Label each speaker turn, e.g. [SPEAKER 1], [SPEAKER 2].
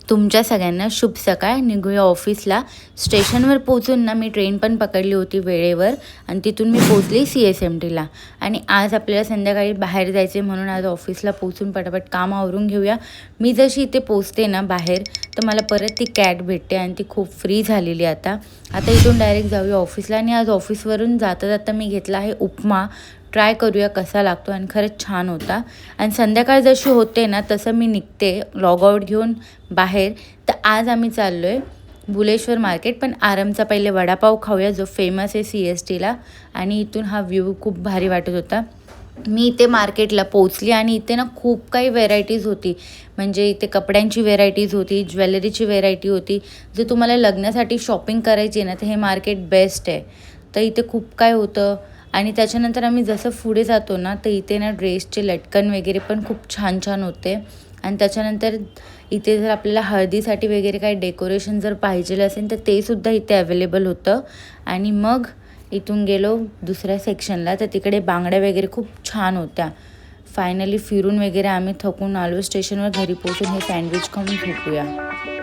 [SPEAKER 1] तुमच्या सगळ्यांना शुभ सकाळ. निघूया ऑफिसला. स्टेशनवर पोहोचून ना मी ट्रेन पण पकडली होती वेळेवर आणि तिथून मी पोहोचली CSMTला. आणि आज आपल्याला संध्याकाळी बाहेर जायचे म्हणून आज ऑफिसला पोहोचून पटापट काम आवरून घेऊया. मी जशी इथे पोचते ना बाहेर तर मला परत ती कॅट भेटते आणि ती खूप फ्री झालेली आता इथून डायरेक्ट जाऊया ऑफिसला. आणि आज ऑफिसवरून जाता जाता मी घेतला आहे उपमा. ट्राय करूया कसा लागतो आणि खरंच छान होता. आणि संध्याकाळ जशी होते ना तसं मी निघते लॉग आउट घेऊन बाहेर. तर आज आम्ही चाललो आहे बुलेश्वर मार्केट. पण आरामचा पहिले वडापाव खाऊया जो फेमस आहे CSTला. आणि इथून हा व्ह्यू खूप भारी वाटत होता. मी इथे मार्केटला पोचली आणि इथे ना खूप काही व्हेरायटीज होती. म्हणजे इथे कपड्यांची व्हेरायटीज होती, ज्वेलरीची व्हेरायटी होती. जर तुम्हाला लग्नासाठी शॉपिंग करायची ना तर हे मार्केट बेस्ट आहे. तर इथे खूप काय होतं. आणि त्याच्यानंतर आम्ही जसं पुढे जातो ना तर इथे ना ड्रेसचे लटकन वगैरे पण खूप छान छान होते. आणि त्याच्यानंतर इथे जर आपल्याला हळदीसाठी वगैरे काही डेकोरेशन जर पाहिजे असेल तर ते सुद्धा इथे अवेलेबल होतं. आणि मग इथून गेलो दुसऱ्या सेक्शनला तर तिकडे बांगड्या वगैरे खूप छान होत्या. फायनली फिरून वगैरे आम्ही थकून आलो स्टेशनवर. घरी पोहोचून हे सँडविच खाऊन झोपूया.